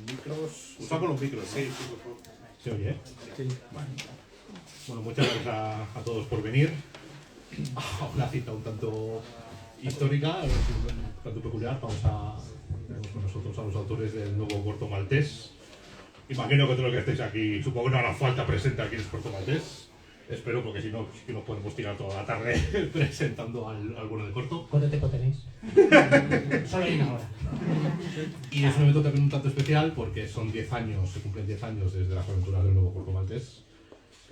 Micros. Usa con los micros, sí, por favor. ¿Se oye? Sí. Vale. Bueno, muchas gracias a todos por venir a una cita un tanto histórica, un tanto peculiar. Tenemos con nosotros a los autores del nuevo corto maltés. Imagino que todos los que estéis aquí, supongo que no hará falta presentar quién es corto maltés. Espero, porque si no, sí que nos podemos tirar toda la tarde presentando al bueno de corto. ¿Cuánto tiempo tenéis? Solo hay una hora. Y es un evento también un tanto especial porque son 10 años, se cumplen 10 años desde las aventuras del nuevo corto maltés.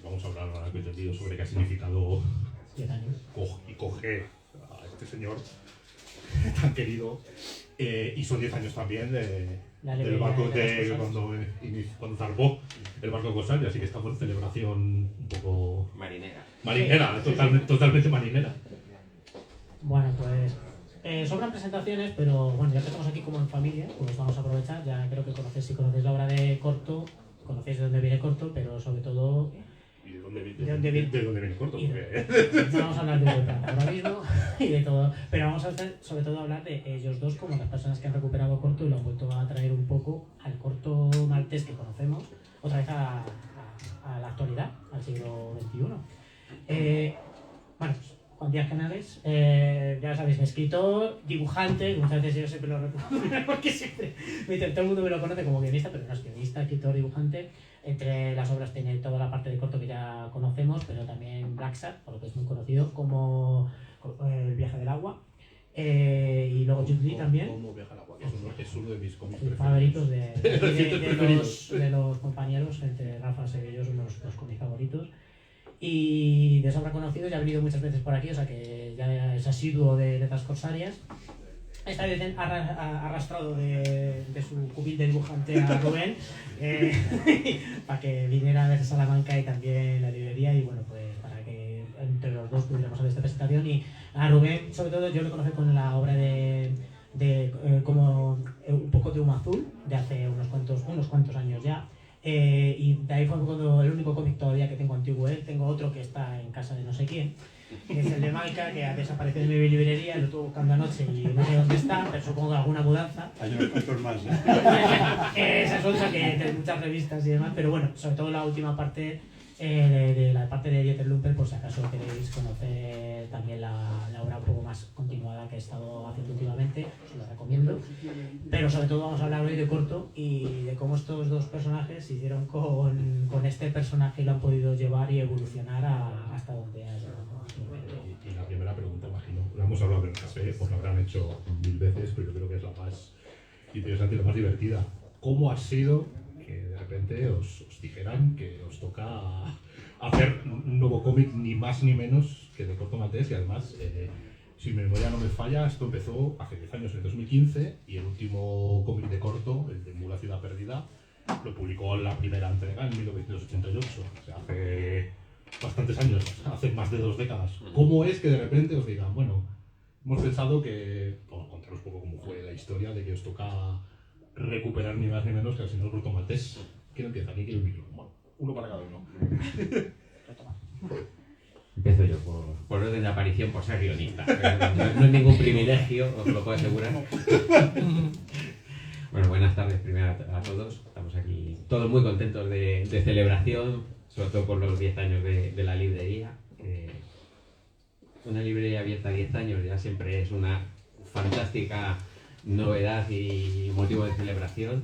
Vamos a hablar ahora sobre qué ha significado 10 años. Y coge a este señor tan querido. Y son 10 años también del barco cuando zarpó el barco Corsari, así que estamos en celebración un poco marinera, totalmente marinera. Bueno, pues sobran presentaciones, pero bueno, ya que estamos aquí como en familia, pues vamos a aprovechar. Ya creo que si conocéis la obra de Corto, conocéis de dónde viene Corto, pero sobre todo ¿y de dónde viene Corto? Vamos a hablar de Hugo ahora mismo y de todo, pero vamos a hacer sobre todo hablar de ellos dos como las personas que han recuperado Corto y lo han vuelto a traer un poco al Corto maltés que conocemos, otra vez a la actualidad, al siglo XXI. Bueno, pues, Juan Díaz Canales, ya sabéis, escritor, dibujante, que muchas veces yo siempre lo recuerdo porque siempre todo el mundo me lo conoce como guionista, pero no es guionista, escritor, dibujante. Entre las obras tiene toda la parte de corto que ya conocemos, pero también Black Shark, por lo que es muy conocido, como El viaje del agua. Y luego Jet Li también. Como Viaje al agua, es uno de mis cómics favoritos de los compañeros, entre Rafa y yo son los cómics favoritos. Y de sobra conocido, ya ha venido muchas veces por aquí, o sea que ya es asiduo de letras corsarias. Esta vez ha arrastrado de su cubil de dibujante a Rubén para que viniera a ver Salamanca y también la librería, y bueno, pues para que entre los dos pudiéramos hacer esta presentación. Y a Rubén, sobre todo, yo lo conocí con la obra de como un poco de humo azul, de hace unos cuantos años ya. Y de ahí fue el único cómic todavía que tengo antiguo. Tengo otro que está en casa de no sé quién, que es el de Malca, que ha desaparecido de mi librería, lo estuve buscando anoche y no sé dónde está, pero supongo que alguna mudanza. Hay unos cuantos más, Esa es otra que de muchas revistas y demás, pero bueno, sobre todo la última parte, de la parte de Dieter Lumper, por si acaso queréis conocer también la obra un poco más continuada que he estado haciendo últimamente, os lo recomiendo. Pero sobre todo vamos a hablar hoy de Corto y de cómo estos dos personajes se hicieron con este personaje y lo han podido llevar y evolucionar hasta donde ha llegado. Y la primera pregunta, imagino, la hemos hablado en el café, os lo habrán hecho 1000 veces, pero yo creo que es la más interesante y la más divertida. ¿Cómo ha sido que de repente os dijeran que os toca hacer un nuevo cómic, ni más ni menos que de corto maltés? Y además, si mi memoria no me falla, esto empezó hace 10 años, en 2015, y el último cómic de corto, el de Mula Ciudad Perdida, lo publicó en la primera entrega en 1988, o sea, hace bastantes años, hace más de 2 décadas. ¿Cómo es que de repente os digan, bueno, hemos pensado que, bueno, contaros un poco cómo fue la historia de que os toca recuperar ni más ni menos que al señor corto maltés? ¿Quién empieza? ¿Quién quiere el micro? Bueno, uno para cada uno. Empiezo yo por orden de aparición, por ser guionista. No es ningún privilegio, os lo puedo asegurar. Bueno, buenas tardes primero a todos. Estamos aquí todos muy contentos de celebración, sobre todo por los 10 años de la librería. Una librería abierta a 10 años ya siempre es una fantástica novedad y motivo de celebración.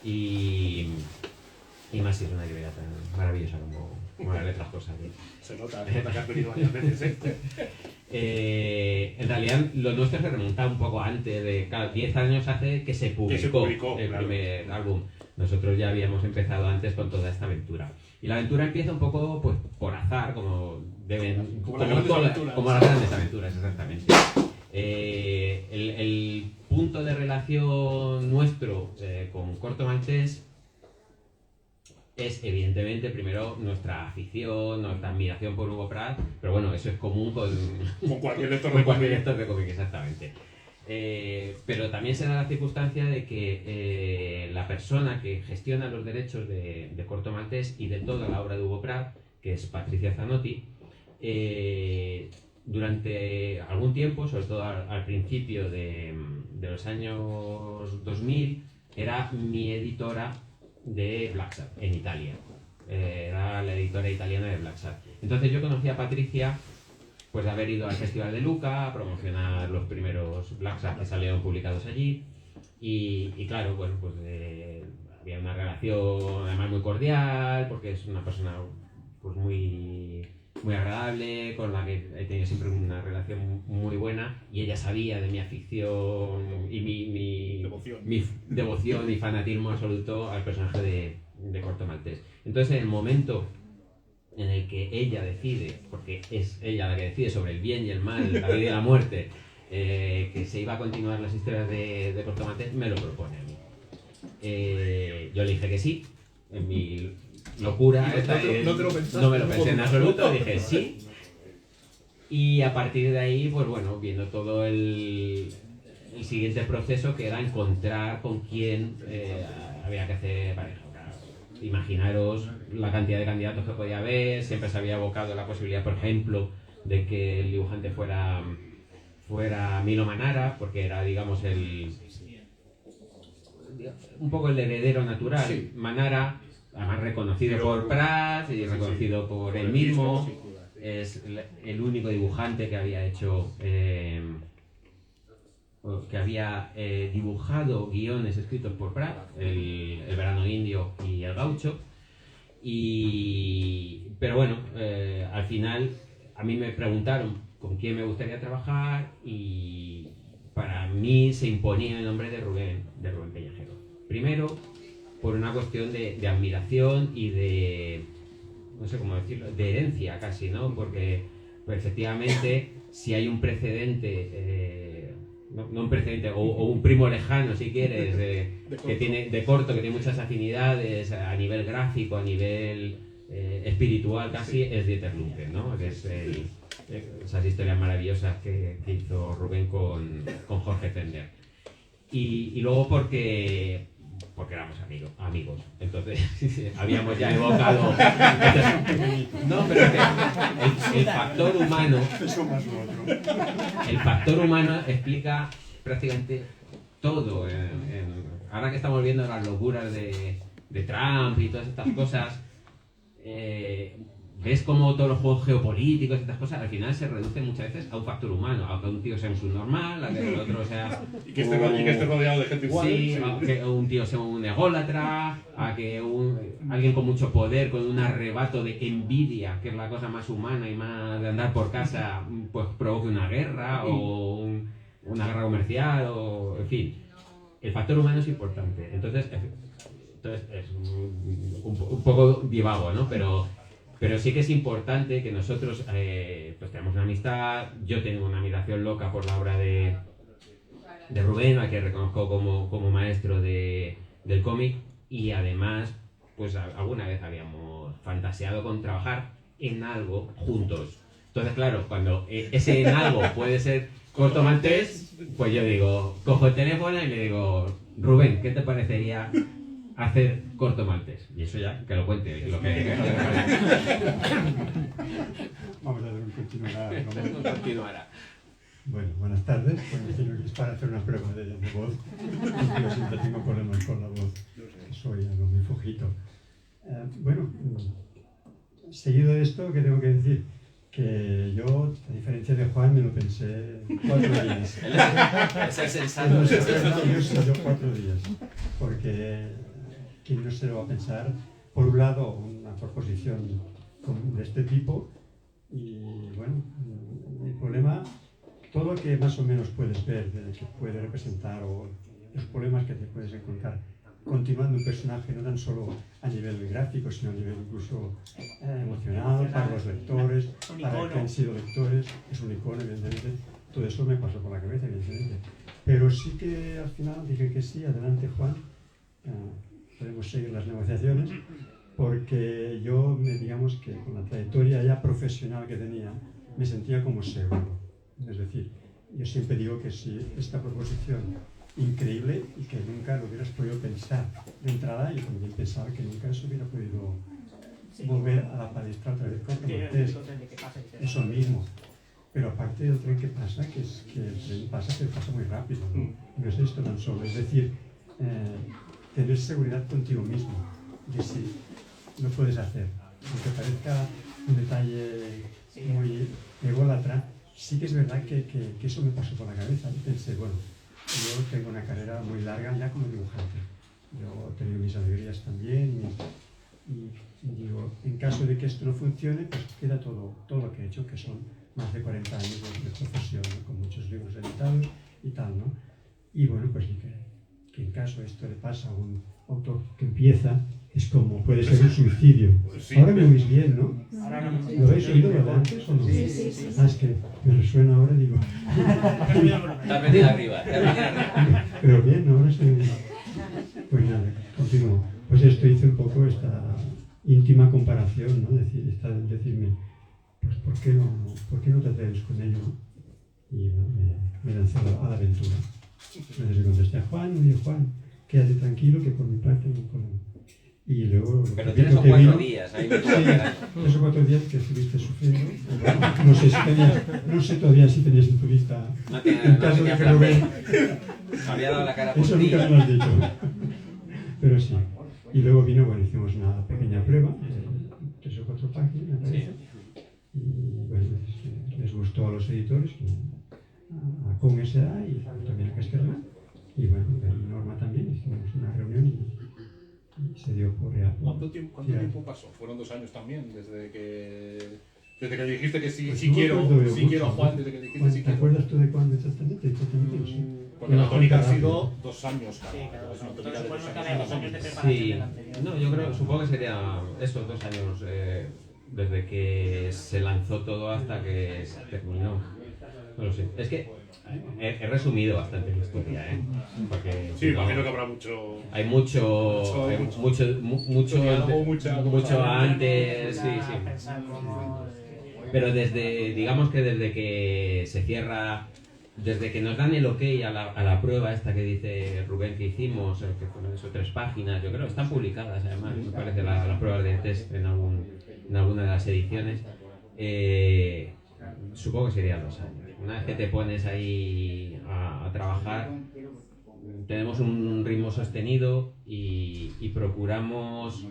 Y más si es una librería tan maravillosa como las letras corsarias. Se nota que has venido varias veces, En realidad, lo nuestro se remonta un poco antes de... Claro, 10 años hace que se publicó el primer álbum. Nosotros ya habíamos empezado antes con toda esta aventura. Y la aventura empieza un poco pues por azar, como las grandes aventuras, exactamente. El punto de relación nuestro con Corto Maltés es evidentemente primero nuestra afición, nuestra admiración por Hugo Pratt, pero bueno, eso es común con cualquier lector de cómic, exactamente. Pero también se da la circunstancia de que la persona que gestiona los derechos de Corto Maltés y de toda la obra de Hugo Pratt, que es Patricia Zanotti, durante algún tiempo, sobre todo al principio de de los años 2000, era mi editora de Black Sad en Italia. Era la editora italiana de Black Sad. Entonces yo conocí a Patricia pues de haber ido al Festival de Lucca a promocionar los primeros Black Sad que salieron publicados allí. Y claro, bueno, pues había una relación además muy cordial, porque es una persona pues muy agradable, con la que he tenido siempre una relación muy buena, y ella sabía de mi afición y mi devoción y fanatismo absoluto al personaje de Corto Maltés. Entonces, en el momento en el que ella decide, porque es ella la que decide sobre el bien y el mal, la vida y la muerte, que se iba a continuar las historias de Corto Maltés, me lo propone a mí. Yo le dije que sí, en mi locura, no me lo pensé en absoluto, dije sí. Y a partir de ahí, pues bueno, viendo todo el siguiente proceso, que era encontrar con quién había que hacer pareja. Imaginaros la cantidad de candidatos que podía haber, siempre se había evocado la posibilidad, por ejemplo, de que el dibujante fuera Milo Manara, porque era, digamos, un poco el heredero natural. Sí. Manara, además reconocido por Prat y reconocido por él mismo, es el único dibujante que había hecho, que había dibujado guiones escritos por Prat, el Verano Indio y El Gaucho. Pero bueno, al final a mí me preguntaron con quién me gustaría trabajar, y para mí se imponía el nombre de Rubén Peñajero. Primero, por una cuestión de admiración y de, no sé cómo decirlo, de herencia casi, ¿no? Porque pues, efectivamente, si hay un precedente, no un precedente, o un primo lejano, si quieres, que tiene muchas afinidades a nivel gráfico, a nivel espiritual casi, es Dieter Lunken, ¿no? Que es esas historias maravillosas que hizo Rubén con Jorge Fender. Y luego porque éramos amigos. Entonces habíamos ya evocado. No, pero el factor humano. El factor humano explica prácticamente todo. Ahora que estamos viendo las locuras de Trump y todas estas cosas, ves como todos los juegos geopolíticos y estas cosas al final se reducen muchas veces a un factor humano, a que un tío sea un subnormal, a que el otro sea y que esté rodeado de gente igual, sí. A que un tío sea un ególatra, a que alguien con mucho poder, con un arrebato de envidia, que es la cosa más humana y más de andar por casa, pues provoque una guerra o una guerra comercial, o en fin, el factor humano es importante. Entonces es un poco divago, ¿no? Pero sí que es importante que nosotros pues tenemos una amistad. Yo tengo una admiración loca por la obra de Rubén, al que reconozco como maestro del cómic, y además pues alguna vez habíamos fantaseado con trabajar en algo juntos. Entonces claro, cuando ese en algo puede ser Corto Maltés, pues yo digo, cojo el teléfono y le digo, Rubén, ¿qué te parecería hacer Corto Maltés? Y eso ya, que lo cuente. Vamos a hacer un continuará. Bueno, buenas tardes. Bueno, es para hacer una prueba de voz. Yo siempre tengo problemas con la voz. Soy algo muy flojito. Bueno, seguido de esto, ¿qué tengo que decir? Que yo, a diferencia de Juan, me lo pensé 4 días. Es el sensato. Yo 4 días. Porque ¿quién no se lo va a pensar? Por un lado, una proposición de este tipo, y bueno, el problema, todo lo que más o menos puedes ver, que puede representar, o los problemas que te puedes encontrar continuando un personaje, no tan solo a nivel gráfico, sino a nivel incluso emocional, para los lectores, para los que han sido lectores, es un icono, evidentemente. Todo eso me pasó por la cabeza, evidentemente. Pero sí que al final dije que sí, adelante Juan, podemos seguir las negociaciones, porque yo, digamos que con la trayectoria ya profesional que tenía, me sentía como seguro. Es decir, yo siempre digo que si esta proposición increíble y que nunca lo hubieras podido pensar de entrada, yo también pensaba que nunca se hubiera podido volver a la palestra otra vez con Corto Maltés. Eso mismo. Pero aparte del tren que pasa, que el tren pasa, pero pasa muy rápido, ¿no? No es esto tan solo, es decir, tener seguridad contigo mismo, de si lo puedes hacer. Aunque parezca un detalle muy ególatra, sí que es verdad que eso me pasó por la cabeza. Y pensé, bueno, yo tengo una carrera muy larga ya como dibujante. Yo he tenido mis alegrías también y digo, en caso de que esto no funcione, pues queda todo lo que he hecho, que son más de 40 años de profesión, ¿no? Con muchos libros editados y tal, ¿no? Y bueno, pues que en caso esto le pasa a un autor que empieza, es como puede ser un suicidio. Sí. Ahora me oís bien, ¿no? ¿Lo habéis oído lo de antes o no? Sí. Ah, es que me resuena ahora, digo. Te has venido arriba. Pero bien, ¿no? Ahora estoy bien. Pues nada, continúo. Pues esto hice un poco esta íntima comparación, ¿no? Decirme, pues ¿por qué no te atreves con ello? Y bueno, me lancé a la aventura. Entonces le contesté a Juan, oye Juan, quédate tranquilo que por mi parte no hay problema. Y luego... Pero 3 o 4 días, ahí me sí, 3 o 4 días que estuviste sufriendo. No sé todavía si tenías en tu lista... No tenía plan B. Había dado la cara por ti. Eso nunca me lo has dicho. Pero sí. Y luego vino, bueno, hicimos una pequeña prueba, 3 o 4 páginas, me parece. Sí. Y bueno, les gustó a los editores, a Con S.A. y también a Castellán. Y bueno, a Norma también, hicimos una reunión y se dio por real. ¿Cuánto tiempo pasó? ¿Fueron 2 años también? Desde que dijiste que sí, pues sí quiero a Juan, desde que dijiste sí quiero. ¿Te acuerdas tú de cuándo exactamente? No sé. Porque la tónica han sido 2 años, claro. Sí, claro. Es una tónica de Entonces, 2 años de preparación. Sí, del anterior. no, yo creo, supongo que sería esos 2 años desde que se lanzó todo hasta que se terminó. No lo sé. Es que he resumido bastante mi historia, ¿eh? Porque, sí, imagino que habrá mucho... Hay mucho antes, sí. Pero digamos que desde que se cierra, desde que nos dan el ok a la prueba esta que dice Rubén que hicimos, que fueron eso 3 páginas, yo creo que están publicadas además, me parece las pruebas de test en alguna de las ediciones. Supongo que serían 2 años. Una vez que te pones ahí a trabajar, tenemos un ritmo sostenido y procuramos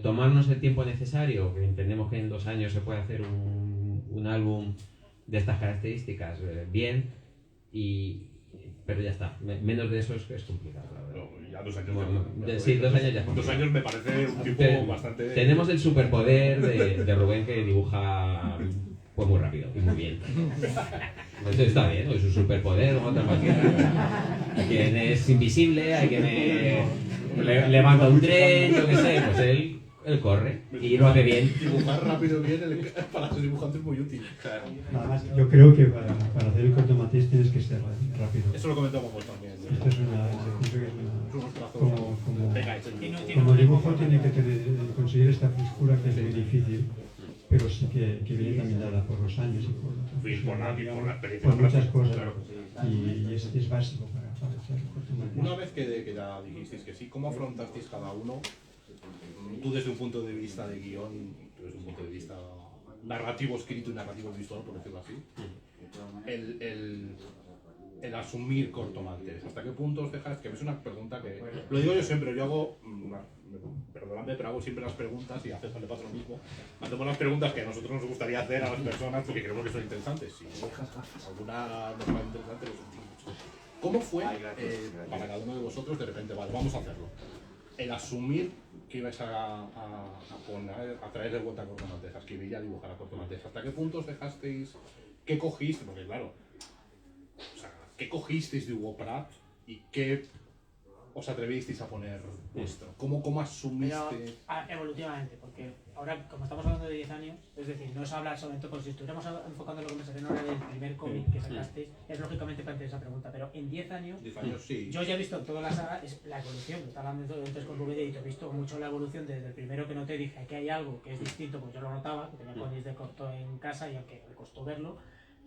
tomarnos el tiempo necesario, que entendemos que en 2 años se puede hacer un álbum de estas características bien, pero ya está. Menos de eso es complicado, la verdad. No, ya 2 años. Bueno, sí, 2 años ya es complicado. 2 años me parece un tiempo bastante... Tenemos el superpoder de Rubén, que dibuja pues muy rápido y muy bien. Eso está bien, ¿no? Es un superpoder, como otra cualquiera. Hay quien es invisible, hay quien levanta un tren, yo qué sé, pues él corre y lo hace bien. Dibujar rápido bien para los dibujantes es muy útil. Claro. Además, yo creo que para hacer el cortometraje tienes que ser rápido. Eso lo comentamos también. Esto es como dibujo tiene que conseguir esta frescura que es muy difícil, pero sí que viene también dada por los años y por la experiencia, por muchas cosas, claro. Y es básico para hacer cortometraje. Una vez que ya dijisteis que sí, ¿cómo afrontasteis cada uno? Tú desde un punto de vista de guión, tú desde un punto de vista narrativo escrito y narrativo visual, por decirlo así, el asumir cortometrajes. ¿Hasta qué punto os dejáis? Que es una pregunta que... Lo digo yo siempre, yo hago... Perdóname, pero hago siempre las preguntas y a César le pasa lo mismo. Hacemos las preguntas que a nosotros nos gustaría hacer a las personas porque creemos que son interesantes. Si alguna nos parece interesante, lo sentimos. ¿Cómo fue para cada uno de vosotros de repente, vale, vamos a hacerlo? El asumir que ibais a traer de vuelta a cortometrajes, que ibais a dibujar a cortometrajes. ¿Hasta qué punto os dejasteis? ¿Qué cogisteis? Porque claro, ¿qué cogisteis de Hugo Pratt y qué os atrevisteis a poner vuestro? ¿Cómo asumiste? Pero, evolutivamente, porque ahora, como estamos hablando de 10 años, es decir, no es hablar solamente como si estuviéramos enfocando la conversación ahora del primer cómic que sacasteis, es lógicamente plantear esa pregunta, pero en 10 años, sí. Yo ya he visto en toda la saga la evolución, está hablando antes con Rubén y he visto mucho la evolución desde el primero que noté, dije que hay algo que es distinto, pues yo lo notaba, que tenía cómics de corto en casa y aunque me costó verlo,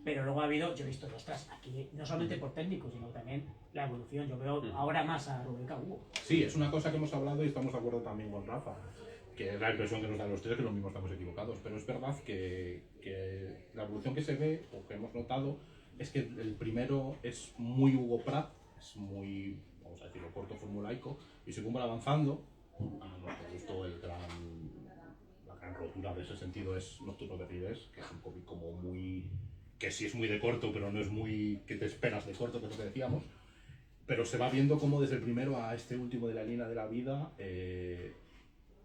pero luego ha habido, yo he visto, ostras, aquí no solamente por técnico, sino también la evolución. Yo veo ahora más a Rubén que a Hugo. Sí, es una cosa que hemos hablado y estamos de acuerdo también con Rafa. que es la impresión que nos dan los tres, que lo mismo estamos equivocados, pero es verdad que la evolución que se ve, o que hemos notado, es que el primero es muy Hugo Pratt, es muy, vamos a decirlo, corto, formulaico, y según va avanzando, a nuestro gusto la gran rotura de ese sentido es Nocturno de Rivers, que es un cómic como muy, que sí es muy de corto, pero no es muy que te esperas de corto, que es lo que decíamos, pero se va viendo como desde el primero a este último de la línea de la vida,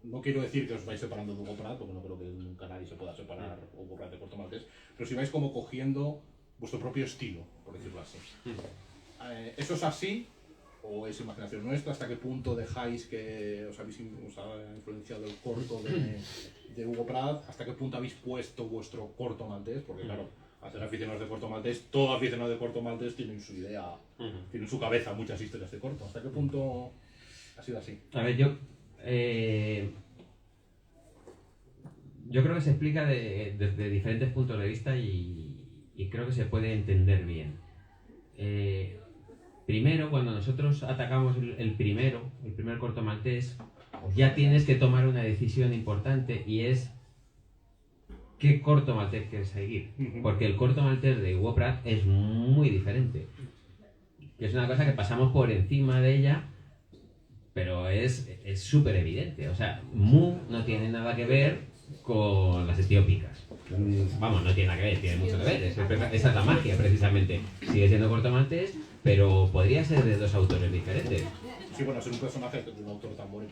no quiero decir que os vais separando de Hugo Pratt, porque no creo que nunca nadie se pueda separar Hugo Pratt de Corto Maltés, pero si vais como cogiendo vuestro propio estilo, por decirlo así. ¿Eso es así o es imaginación nuestra? ¿Hasta qué punto dejáis que os ha influenciado el corto de Hugo Pratt? ¿Hasta qué punto habéis puesto vuestro Corto Maltés? Porque claro, al ser aficionados de Corto Maltés, todo aficionado de Corto Maltés tiene su idea, tiene en su cabeza muchas historias de corto. ¿Hasta qué punto ha sido así? A ver, yo creo que se explica desde diferentes puntos de vista y creo que se puede entender bien. Primero, cuando nosotros atacamos el primer Corto Maltés, ya tienes que tomar una decisión importante y es ¿qué Corto Maltés quieres seguir? Porque el Corto Maltés de Hugo Pratt es muy diferente. Es una cosa que pasamos por encima de ella, pero es súper evidente. O sea, Mu no tiene nada que ver con las etiópicas. Vamos, no tiene nada que ver, tiene mucho que ver. Esa es la magia, precisamente. Sigue siendo Corto Maltés, pero podría ser de dos autores diferentes. Sí, bueno, ser un personaje de un autor tan bueno y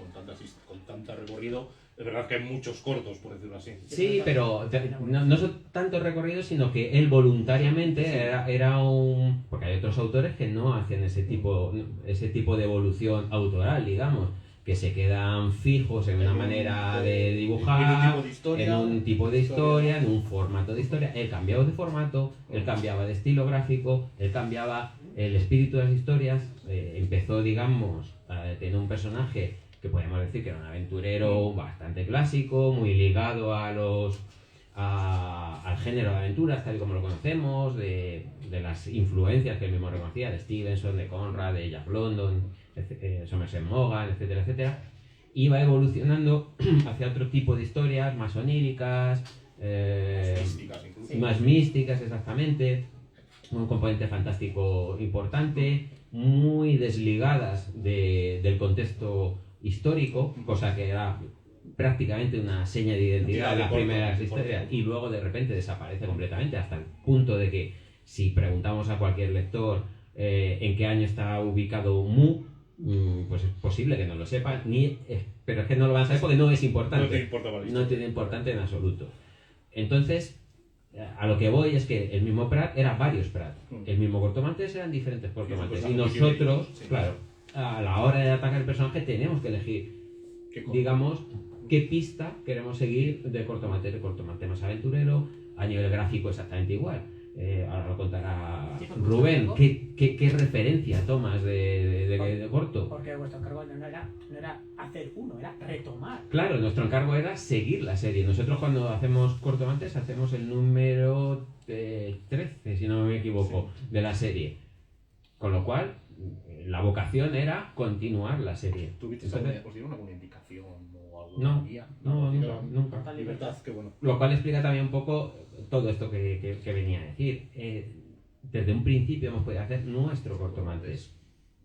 con tanta recorrido, es verdad que hay muchos cortos, por decirlo así. Sí, pero no son tantos recorridos, sino que él voluntariamente era un... Porque hay otros autores que no hacen ese tipo de evolución autoral, digamos, que se quedan fijos en una manera de dibujar, en un tipo de historia, en un formato de historia. Él cambiaba de formato, él cambiaba de estilo gráfico, él cambiaba el espíritu de las historias. Empezó, digamos, a tener un personaje que podríamos decir que era un aventurero bastante clásico, muy ligado al género de aventuras tal y como lo conocemos, de las influencias que él mismo reconocía, de Stevenson, de Conrad, de Jack London, Somerset Maugham, etcétera, etcétera. Iba evolucionando hacia otro tipo de historias, más oníricas, más místicas, exactamente, un componente fantástico importante, muy desligadas del contexto histórico, cosa que era prácticamente una seña de identidad de las primeras historias, y luego de repente desaparece completamente, hasta el punto de que si preguntamos a cualquier lector en qué año está ubicado Mu, pues es posible que no lo sepan, pero es que no lo van a saber porque no es importante, no tiene importancia en absoluto. Entonces, a lo que voy es que el mismo Pratt era varios Pratt, el mismo Corto Maltés eran diferentes Corto Maltés, y nosotros, claro, a la hora de atacar el personaje tenemos que elegir, digamos, qué pista queremos seguir de Corto Maltés. De Corto Maltés más aventurero, a nivel gráfico exactamente igual. Ahora lo contará Rubén. ¿Qué referencia tomas de Corto? Porque vuestro encargo no era hacer uno, era retomar. Claro, nuestro encargo era seguir la serie. Nosotros cuando hacemos Corto Maltés hacemos el número 13, si no me equivoco, de la serie. Con lo cual, la vocación era continuar la serie. ¿Os dieron alguna indicación o alguna guía? No, nunca. La libertad, qué bueno. Lo cual explica también un poco todo esto que venía a decir. Desde un principio hemos podido hacer nuestro Corto Maltés.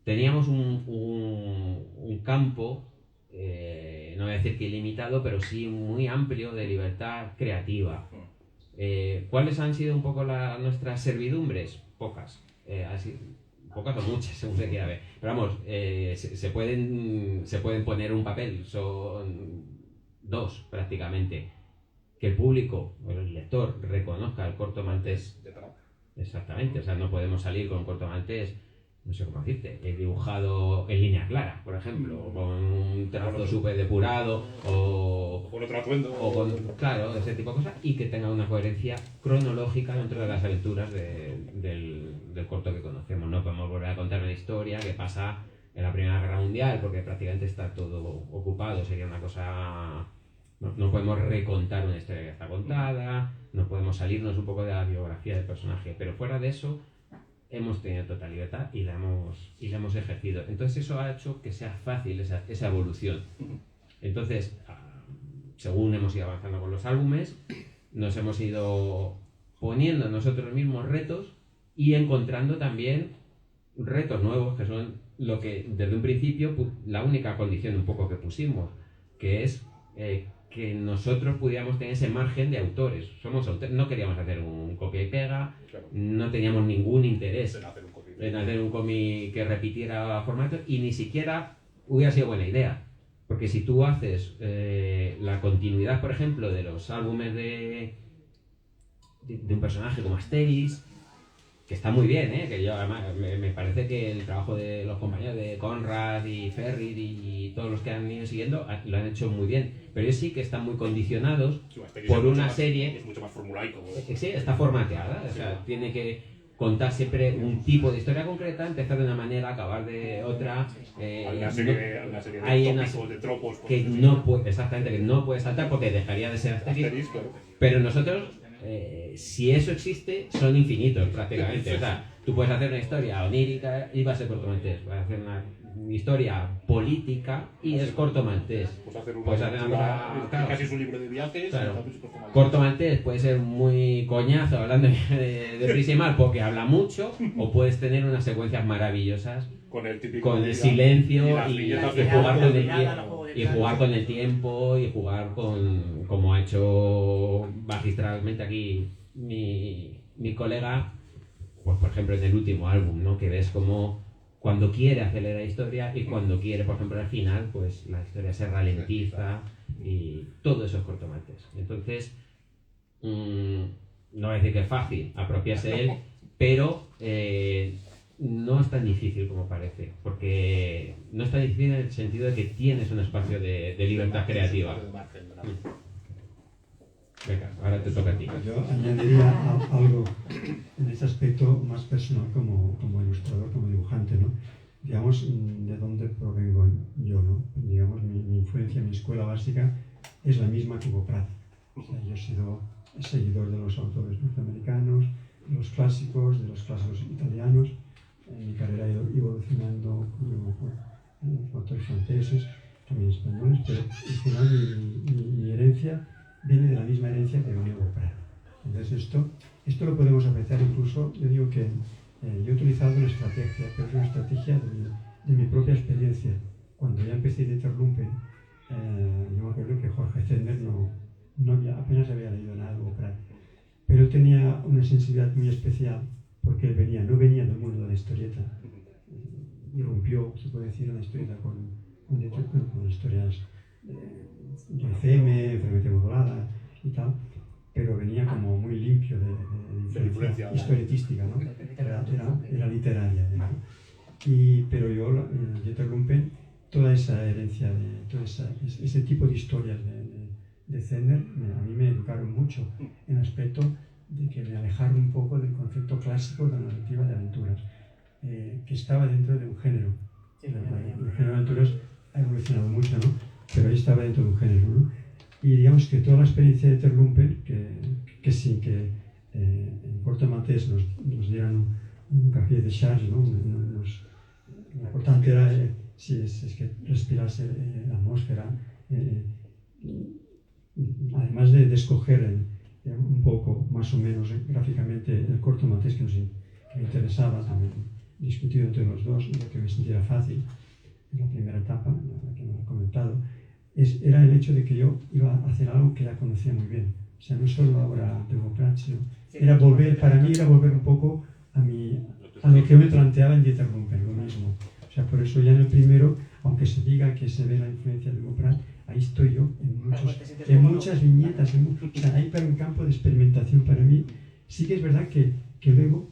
Teníamos un campo, no voy a decir que ilimitado, pero sí muy amplio de libertad creativa. ¿Cuáles han sido un poco nuestras servidumbres? Pocas. Pocas o muchas, según se quiera ver. Pero vamos, se pueden poner un papel, son dos prácticamente. Que el público, o el lector, reconozca el Corto Maltés. Exactamente, o sea, no podemos salir con un Corto Maltés, no sé cómo decirte, dibujado en línea clara, por ejemplo, con un trazo súper depurado, o con otro atuendo. Claro, ese tipo de cosas, y que tenga una coherencia cronológica dentro de las aventuras del corto que conocemos. No podemos volver a contar una historia que pasa en la Primera Guerra Mundial, porque prácticamente está todo ocupado, sería una cosa... No podemos recontar una historia que está contada, no podemos salirnos un poco de la biografía del personaje, pero fuera de eso hemos tenido total libertad y la hemos ejercido. Entonces eso ha hecho que sea fácil esa evolución. Entonces, según hemos ido avanzando con los álbumes, nos hemos ido poniendo nosotros mismos retos y encontrando también retos nuevos, que son lo que desde un principio, la única condición un poco que pusimos, que es que nosotros pudiéramos tener ese margen de autores. Somos autores, no queríamos hacer un copia y pega, claro. No teníamos ningún interés en hacer un cómic que repitiera formatos y ni siquiera hubiera sido buena idea. Porque si tú haces la continuidad, por ejemplo, de los álbumes de un personaje como Asterix, que está muy bien, que yo además me parece que el trabajo de los compañeros de Conrad y Ferrit y todos los que han ido siguiendo lo han hecho muy bien, pero ellos sí que están muy condicionados por una serie. Es mucho más formulaico. Sí, está formateada, o sea, tiene que contar siempre un tipo de historia concreta, empezar de una manera, acabar de otra. Hay una serie de tópicos, de tropos que no puede, exactamente, que no puede saltar porque dejaría de ser Asterix, claro. Pero nosotros, si eso existe, son infinitos prácticamente. O sea, tú puedes hacer una historia onírica y va a ser Corto Maltés, puedes hacer una historia política y es Corto Maltés. Puedes hacer una cosa, claro, casi es un libro de viajes. Claro. Corto Maltés puede ser muy coñazo hablando de prisa y mal porque habla mucho, o puedes tener unas secuencias maravillosas con el silencio y jugar con el tiempo y jugar con, como ha hecho magistralmente aquí mi colega, pues por ejemplo en el último álbum, ¿no? Que ves como cuando quiere acelerar la historia y cuando quiere, por ejemplo, al final, pues la historia se ralentiza y todo eso es Corto Maltés. Entonces, no voy a decir que es fácil apropiarse de él, pero no es tan difícil como parece, porque no es tan difícil en el sentido de que tienes un espacio de libertad creativa. Venga, ahora te toca a ti. Yo añadiría algo en este aspecto más personal como ilustrador, como dibujante, ¿no? Digamos, de dónde provengo yo, ¿no? Digamos, mi influencia, mi escuela básica es la misma que Hugo Pratt. O sea, yo he sido seguidor de los autores norteamericanos, de los clásicos italianos. En mi carrera he ido evolucionando con los autores franceses, también españoles, pero al final mi herencia viene de la misma herencia que venía Hugo Pratt. Entonces esto lo podemos apreciar incluso, yo digo que yo he utilizado una estrategia, pero es una estrategia de mi propia experiencia. Cuando ya empecé de Interlumpen, yo me acuerdo que Jorge Zender apenas había leído nada de Hugo Pratt, pero tenía una sensibilidad muy especial porque él no venía del mundo de la historieta, irrumpió, se puede decir, en la historieta con historias de FM, enfermedad modulada y tal, pero venía como muy limpio de influencia historietística, ¿no? Era literaria, ¿no? Pero yo Interlumpen, toda esa herencia, ese tipo de historias de Zender, a mí me educaron mucho en el aspecto de que me alejaron un poco del concepto clásico de la narrativa de aventuras, que estaba dentro de un género. El género de aventuras ha evolucionado mucho, ¿no? Pero ahí estaba dentro de un género, ¿no? Y digamos que toda la experiencia de Interlumpen, que sin que en Corto Maltés nos dieran un café de charge, ¿no? Lo importante era es que respirase la atmósfera, además de escoger un poco, más o menos gráficamente, el Corto Maltés que me interesaba, también discutido entre los dos, lo que me sintiera fácil en la primera etapa, la que me he comentado, era el hecho de que yo iba a hacer algo que ya conocía muy bien. O sea, no solo la obra de Hugo Pratt, sino para mí era volver un poco a lo que me planteaba en Interlumpen, lo mismo. O sea, por eso ya en el primero, aunque se diga que se ve la influencia de Hugo Pratt, ahí estoy yo en muchas viñetas, o sea, hay para un campo de experimentación para mí. Sí que es verdad que luego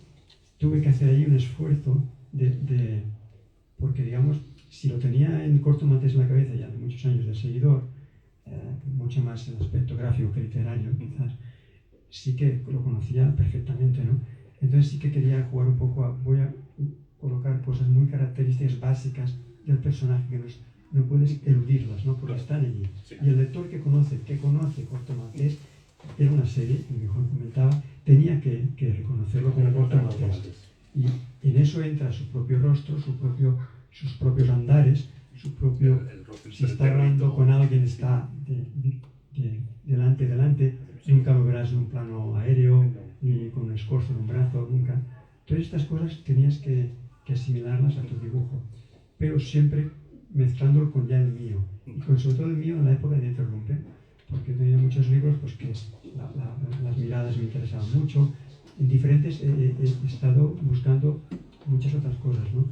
tuve que hacer ahí un esfuerzo porque digamos, si lo tenía en Corto Maltés en la cabeza ya de muchos años de seguidor, mucho más el aspecto gráfico que literario, quizás, sí que lo conocía perfectamente, ¿no? Entonces sí que quería jugar un poco voy a colocar cosas muy características básicas del personaje que no puedes eludirlas, ¿no? Porque están allí. Sí. Y el lector que conoce Corto Maltés, era una serie, como Juan comentaba, tenía que reconocerlo como Corto Maltés. Y en eso entra su propio rostro, sus propios andares, si está hablando con alguien está de adelante y delante, nunca lo verás en un plano aéreo, ni con un escorzo en un brazo, nunca. Todas estas cosas tenías que asimilarlas a tu dibujo, pero siempre mezclándolo con ya el mío, y con sobre todo el mío en la época de Dieter Lumpe, porque he tenido muchos libros pues, que las miradas me interesaban mucho. En diferentes he estado buscando muchas otras cosas, ¿no?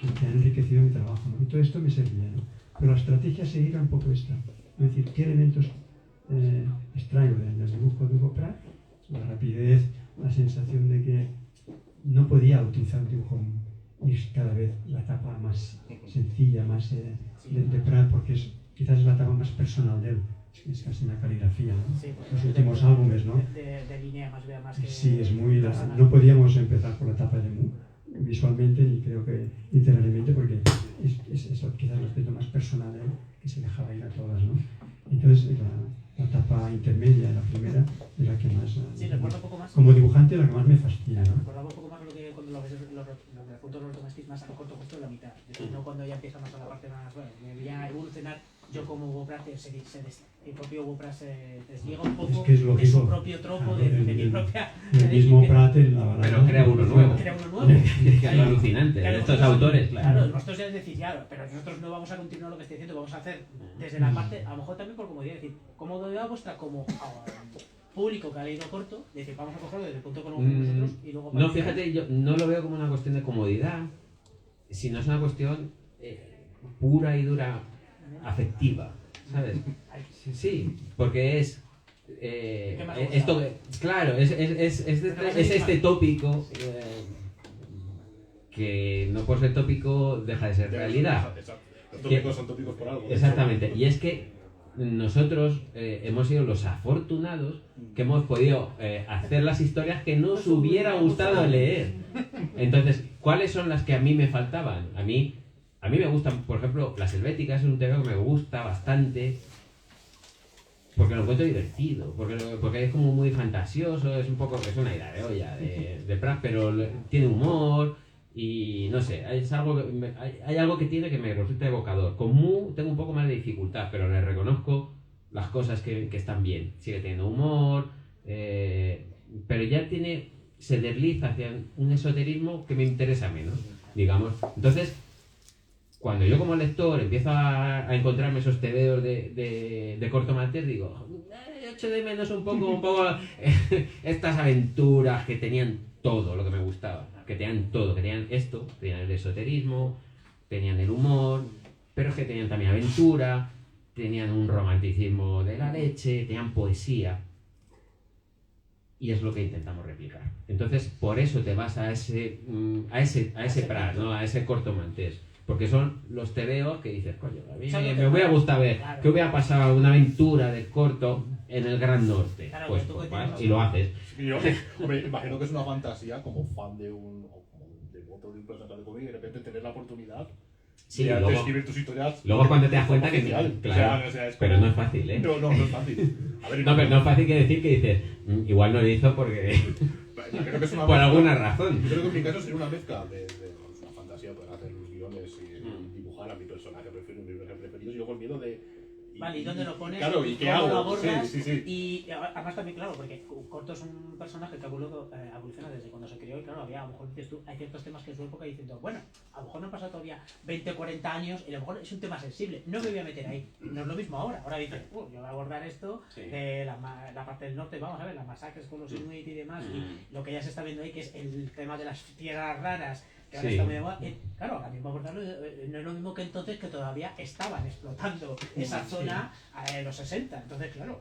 que han enriquecido mi trabajo, ¿no? Y todo esto me servía, ¿no? Pero la estrategia seguir un poco esta, es decir, qué elementos extraigo del dibujo de Hugo Pratt, la rapidez, la sensación de que no podía utilizar un dibujo ir cada vez la etapa más sencilla, más de Pratt, porque quizás es la etapa más personal de él. Es casi una caligrafía, ¿no? Sí, los últimos álbumes, ¿no? De línea más que... Sí, es muy... No podíamos empezar por la etapa de Mu, visualmente y creo que literariamente, porque es eso, quizás el aspecto más personal de él, que se dejaba ir a todas, ¿no? Entonces, la etapa intermedia, la primera, es la que más... Sí, recuerdo un poco más. Como dibujante, la que más me fascina, ¿no? Recordaba un poco más lo que cuando lo ves los puntos los tomasteis más a corto justo en la mitad. Es decir, no cuando ya empieza más a la parte más... Bueno, me voy a evolucionar. Yo como Hugo Pratt, el propio Hugo Pratt se desliega un poco de su propio tropo, de mi propia... El mismo Pratt, pero crea uno nuevo. Crea uno nuevo. Es alucinante, claro, estos autores, claro. Nosotros ya decís, ya, pero nosotros no vamos a continuar lo que estoy diciendo, vamos a hacer desde la parte, a lo mejor también por comodidad, es decir, comodidad vuestra como público que ha leído corto, decir, vamos a cogerlo desde el punto con nosotros y luego... No, fíjate, yo no lo veo como una cuestión de comodidad, sino es una cuestión pura y dura afectiva, ¿sabes? Sí, porque es esto, claro, es este tópico que no por ser tópico deja de ser realidad. Los tópicos son tópicos por algo. Exactamente, y es que nosotros hemos sido los afortunados que hemos podido hacer las historias que nos hubiera gustado leer. Entonces, ¿cuáles son las que a mí me faltaban? A mí me gustan, por ejemplo, Las Helvéticas es un tema que me gusta bastante porque lo encuentro divertido, porque es como muy fantasioso, es una idea de olla de Pratt, pero tiene humor y no sé, hay algo que tiene que me resulta evocador. Con Mu tengo un poco más de dificultad, pero le reconozco las cosas que están bien. Sigue teniendo humor, pero ya se desliza hacia un esoterismo que me interesa menos, digamos. Entonces, cuando yo como lector empiezo a encontrarme esos tebeos de cortometrajes, digo, echo de menos un poco estas aventuras que tenían todo lo que me gustaba, que tenían todo, que tenían esto, tenían el esoterismo, tenían el humor, pero es que tenían también aventura, tenían un romanticismo de la leche, tenían poesía. Y es lo que intentamos replicar. Entonces, por eso te vas a ese Pratt, ¿no? A ese Corto Maltés. Porque son los tebeos que dices, coño, a mí me hubiera gustado ver que hubiera pasado una aventura de corto en el Gran Norte. Claro, pues vas y lo haces. Yo, hombre, imagino que es una fantasía como fan de un devoto de un personaje de cómic y de repente tener la oportunidad de escribir tus historias. Luego cuando te das cuenta que... Claro, o sea, es pero no es fácil, ¿eh? No es fácil. A ver, no, pero no es fácil que decir que dices, igual no lo hizo porque... creo que es una por mezcla, alguna razón. Yo creo que en mi caso sería una mezcla de una fantasía, poder hacer los guiones y dibujar a mi personaje preferido. Y luego el miedo de... Vale, ¿y dónde lo pones? Claro, ¿y qué ¿Cómo hago? lo abordas? Sí. Y además también, claro, porque Corto es un personaje que evoluciona desde cuando se creó y claro, había, a lo mejor dices tú, hay ciertos temas que en su época diciendo, bueno, a lo mejor no han pasado todavía 20 o 40 años y a lo mejor es un tema sensible, no me voy a meter ahí. No es lo mismo ahora. Ahora dices, yo voy a abordar esto de la parte del norte, vamos a ver, las masacres con los Inuit y demás, y lo que ya se está viendo ahí, que es el tema de las tierras raras, que ahora está muy de moda. Claro, ahora mismo abordarlo no es lo mismo que entonces, que todavía estaban explotando esa zona en los 60. Entonces, claro,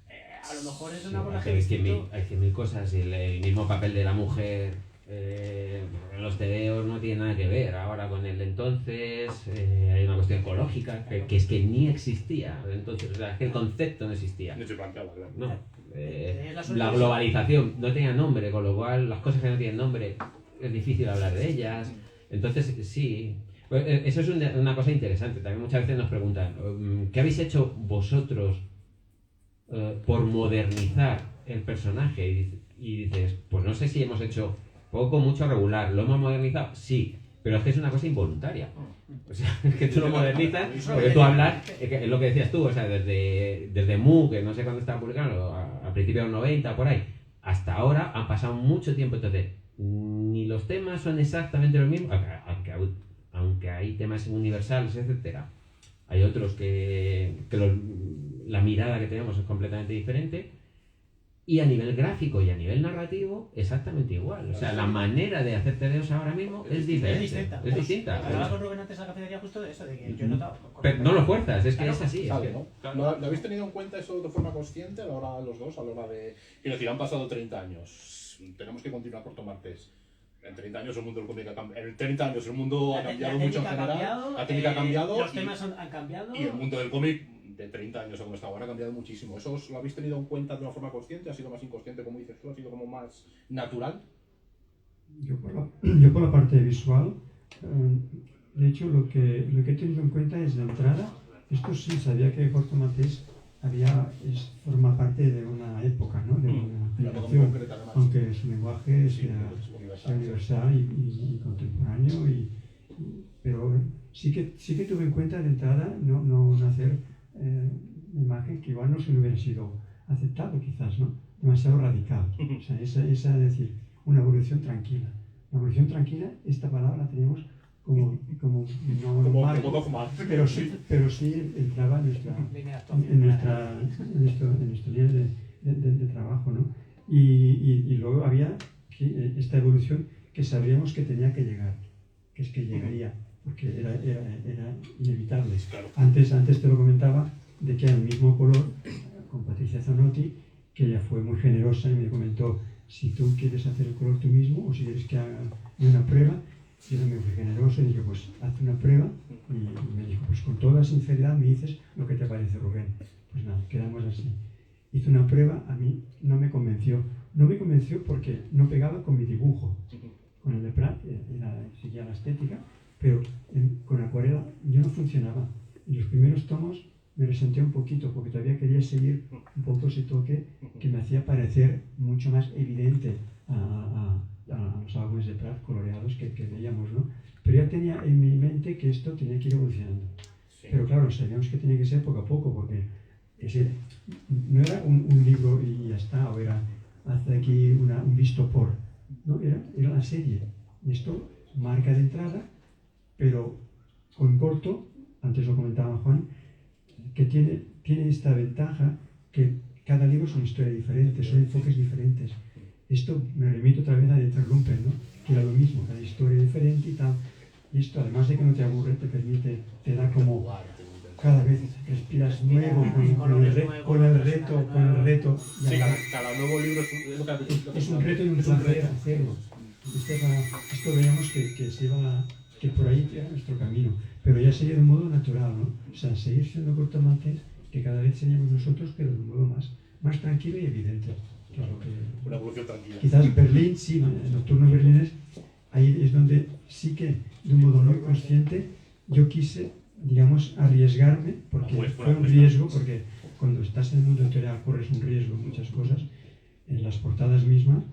a lo mejor es una abordaje distinto. Hay 100.000 cosas y el mismo papel de la mujer en los tebeos no tiene nada que ver ahora con el de entonces. Hay una cuestión ecológica que es que ni existía entonces, o sea, es que el concepto no existía. No se planteaba, claro. No. La globalización no tenía nombre, con lo cual las cosas que no tienen nombre es difícil hablar de ellas. Entonces, sí. Eso es una cosa interesante. También muchas veces nos preguntan, ¿qué habéis hecho vosotros por modernizar el personaje? Y dices, pues no sé si hemos hecho poco, mucho, regular. ¿Lo hemos modernizado? Sí. pero es que es una cosa involuntaria. O sea, es que tú lo modernizas, porque tú hablas, es lo que decías tú, o sea, desde Mu, que no sé cuándo estaba publicando, a principios de los 90, por ahí, hasta ahora han pasado mucho tiempo, entonces ni los temas son exactamente los mismos, aunque hay temas universales, etcétera. Hay otros que la mirada que tenemos es completamente diferente. Y a nivel gráfico y a nivel narrativo, exactamente igual. O sea, la manera de hacer TVOs ahora mismo es diferente. Es distinta. Hablaba con Rubén antes en la cafetería justo de eso, de que yo he notado... Pero no lo fuerzas, es que es así. Sale, ¿no? ¿Lo habéis tenido en cuenta eso de forma consciente a la hora los dos? A la hora de... Quiero decir, han pasado 30 años. Tenemos que continuar Corto Maltés. En 30 años el mundo del cómic ha cambiado. En 30 años el mundo ha cambiado mucho en general. La técnica ha cambiado. Los temas han cambiado. Y el mundo del cómic de 30 años a como está ahora ha cambiado muchísimo. ¿Eso os lo habéis tenido en cuenta de una forma consciente? ¿Ha sido más inconsciente, como dices tú? ¿Ha sido como más natural? Yo por la parte visual, de hecho lo que he tenido en cuenta es de entrada, esto sí, sabía que Corto Maltés forma parte de una época, ¿no? De una generación, aunque su lenguaje sea universal y contemporáneo, pero sí que tuve en cuenta de entrada no hacer una imagen que igual no se le hubiera sido aceptado quizás, ¿no? Demasiado radical. O sea, esa decir, una evolución tranquila. La evolución tranquila, esta palabra la tenemos como normal, pero sí entraba en nuestra línea de trabajo, ¿no? Y luego había esta evolución que sabíamos que tenía que llegar, que es que llegaría, porque era inevitable. Claro. Antes te lo comentaba de que era el mismo color con Patricia Zanotti, que ella fue muy generosa y me comentó si tú quieres hacer el color tú mismo o si quieres que haga una prueba. Yo también fui generoso y dije, pues haz una prueba, y me dijo, pues con toda sinceridad me dices lo que te parece, Rubén. Pues nada, quedamos así. Hice una prueba, a mí no me convenció porque no pegaba con mi dibujo. Con el de Prat seguía la estética, pero con acuarela yo no funcionaba. En los primeros tomos me resenté un poquito porque todavía quería seguir un poco ese toque que me hacía parecer mucho más evidente a los álbumes de Prat coloreados que veíamos, ¿no? Pero ya tenía en mi mente que esto tenía que ir evolucionando. Sí. Pero claro, sabíamos que tenía que ser poco a poco, porque no era un libro y ya está, o era hace aquí un visto por, ¿no? Era la serie. Y esto marca de entrada, pero con Corto, antes lo comentaba Juan, que tiene esta ventaja que cada libro es una historia diferente, son enfoques diferentes. Esto me remito otra vez a Interrumper, ¿no? Que era lo mismo, cada historia diferente y tal. Y esto, además de que no te aburre, te da como cada vez respiras nuevo con el reto. Sí, cada nuevo libro es un reto y un placer hacerlo. Esto veíamos que por ahí era nuestro camino, pero ya sería de un modo natural, ¿no? O sea, seguir siendo Corto Maltés, que cada vez seríamos nosotros, pero de un modo más tranquilo y evidente. Claro que una evolución tranquila. Quizás Berlín, sí, el Nocturno berlinés, ahí es donde sí que de un modo muy consciente yo quise, digamos, arriesgarme, porque fue un riesgo, porque cuando estás en el mundo editorial corres un riesgo en muchas cosas. En las portadas misma,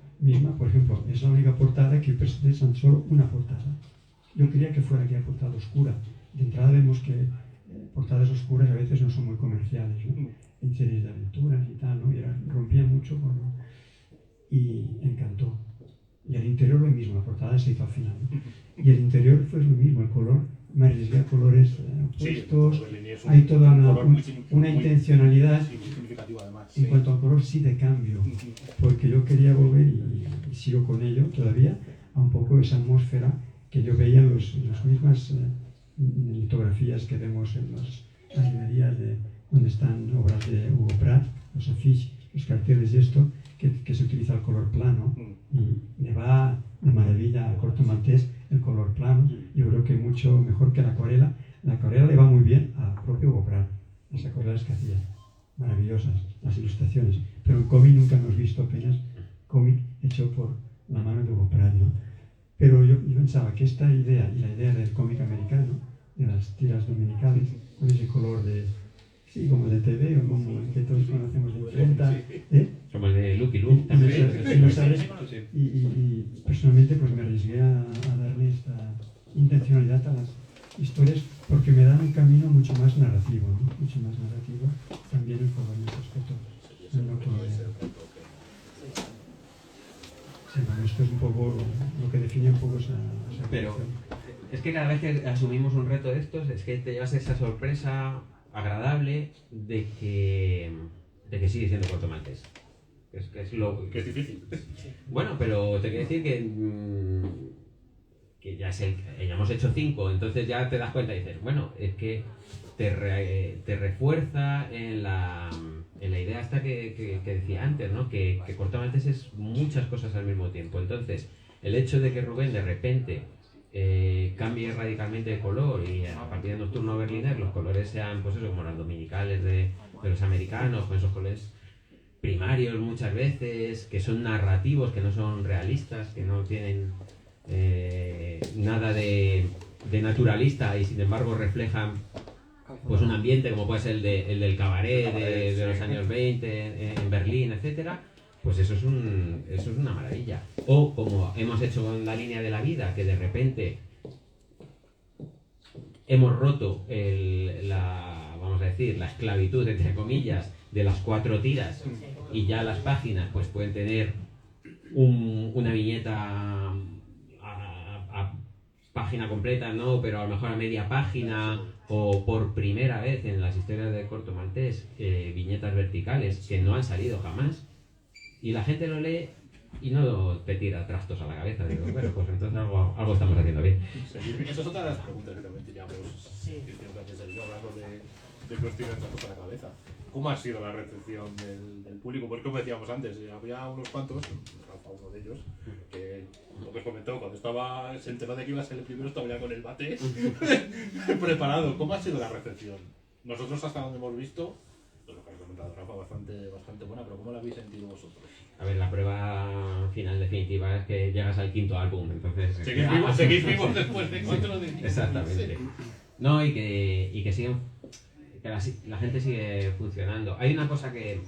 por ejemplo, es la única portada que presenté tan solo una portada. Yo quería que fuera aquella portada oscura. De entrada vemos que portadas oscuras a veces no son muy comerciales, ¿no? En series de aventuras y tal, ¿no? Y rompía mucho y encantó. Y al interior lo mismo, la portada se hizo al final, ¿no? Y el interior fue lo mismo, el color, me arriesgué a colores opuestos, sí, hay toda una intencionalidad. Sí, muy significativa además. En cuanto al color, sí, de cambio, porque yo quería volver, y sigo con ello todavía, a un poco esa atmósfera que yo veía en las mismas litografías que vemos en las librerías donde están obras de Hugo Pratt, los afiches, los carteles y esto, que se utiliza el color plano, y me va de maravilla a Corto Maltés el color plano. Yo creo que mucho mejor que la acuarela. La acuarela le va muy bien al propio Hugo Pratt, las acuarelas que hacía, maravillosas, las ilustraciones, pero en cómic nunca hemos visto apenas cómic hecho por la mano de Hugo Pratt, ¿no? Pero yo pensaba que esta idea y la idea del cómic americano, de las tiras dominicales, con ese color sí, como de TV o como el que todos conocemos de imprenta, como el de Lucky Luke también. ¿Lo sabes? Y personalmente pues me arriesgué a darle intencionalidad a las historias porque me dan un camino mucho más narrativo, ¿no? Mucho más narrativo también en juego en ese aspecto. Sí, bueno, esto es un poco lo que define un poco esa Pero relación. es que cada vez que asumimos un reto de estos, es que te llevas esa sorpresa agradable de que sigue siendo Corto Maltés. Que es difícil. Bueno, pero te quiero decir que ya hemos hecho 5, entonces ya te das cuenta y dices, bueno, es que te refuerza en la idea esta que decía antes, ¿no? Que Corto Maltés es muchas cosas al mismo tiempo. Entonces, el hecho de que Rubén de repente cambie radicalmente de color y a partir de Nocturno Berliner los colores sean, pues eso, como las dominicales de los americanos, con esos colores primarios muchas veces, que son narrativos, que no son realistas, que no tienen nada de naturalista y sin embargo reflejan pues un ambiente como puede ser el del cabaret de los años 20 en Berlín, etcétera. Pues eso es una maravilla. O como hemos hecho con La línea de la vida, que de repente hemos roto vamos a decir, la esclavitud, entre comillas, de las 4 tiras, y ya las páginas pues pueden tener una viñeta a página completa, no, pero a lo mejor a media página, o por primera vez en las historias de Corto Maltés, viñetas verticales que no han salido jamás. Y la gente lo lee y no te tira trastos a la cabeza. Digo, bueno, pues entonces algo estamos haciendo bien. Sí, esa es otra de las preguntas que también teníamos. Sí. Antes de hablando de cuestiones trastos a la cabeza. ¿Cómo ha sido la recepción del público? Porque como decíamos antes, había unos cuantos, Rafa uno de ellos, que lo que os comentó, cuando se enteró de que iba a ser el primero, estaba ya con el bate preparado. ¿Cómo ha sido la recepción? Nosotros hasta donde hemos visto, lo que has comentado Rafa, bastante buena, pero ¿cómo la habéis sentido vosotros? A ver, la prueba final definitiva es que llegas al 5.º álbum, entonces... Seguís vivos después de 4 de 5. Exactamente. No, y que siguen... que la gente sigue funcionando. Hay una cosa que...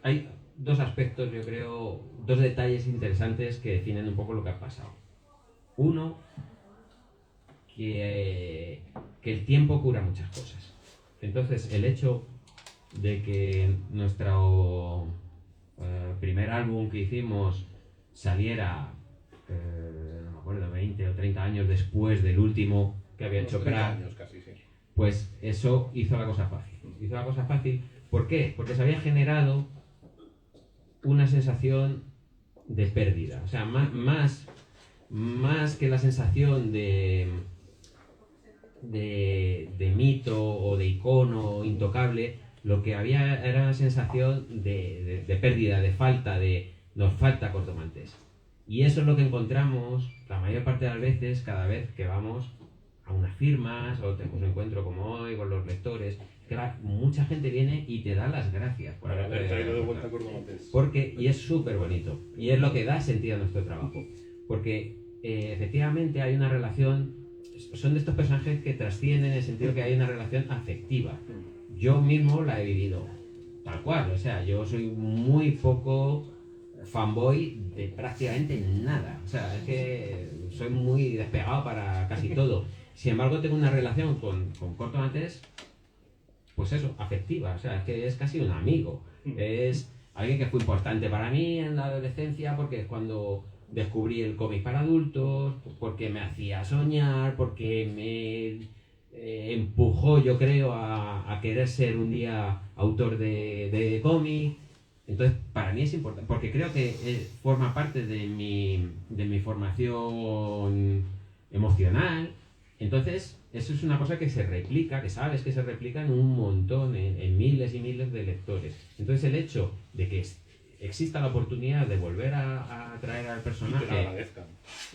Hay 2 aspectos, yo creo, 2 detalles interesantes que definen un poco lo que ha pasado. Uno, que el tiempo cura muchas cosas. Entonces, el hecho de que nuestro primer álbum que hicimos saliera, no me acuerdo, 20 o 30 años después del último que había hecho Prat, pues eso hizo la cosa fácil. Hizo la cosa fácil, ¿por qué? Porque se había generado una sensación de pérdida. O sea, más que la sensación de mito o de icono intocable, lo que había era una sensación de pérdida, de falta, nos falta Corto Maltés. Y eso es lo que encontramos la mayor parte de las veces, cada vez que vamos a unas firmas o tenemos un encuentro como hoy con los lectores, que mucha gente viene y te da las gracias por haber traído de vuelta Corto Maltés. Y es súper bonito, y es lo que da sentido a nuestro trabajo, porque efectivamente hay una relación, son de estos personajes que trascienden en el sentido que hay una relación afectiva. Yo mismo la he vivido tal cual, o sea, yo soy muy poco fanboy de prácticamente nada, o sea, es que soy muy despegado para casi todo. Sin embargo, tengo una relación con Corto Maltés, pues eso, afectiva, o sea, es que es casi un amigo, es alguien que fue importante para mí en la adolescencia, porque es cuando descubrí el cómic para adultos, porque me hacía soñar, porque me empujó, yo creo, a querer ser un día autor de cómic. Entonces, para mí es importante, porque creo que forma parte de mi formación emocional. Entonces, eso es una cosa que se replica, que sabes que se replica en un montón, en miles y miles de lectores. Entonces, el hecho de que exista la oportunidad de volver a traer al personaje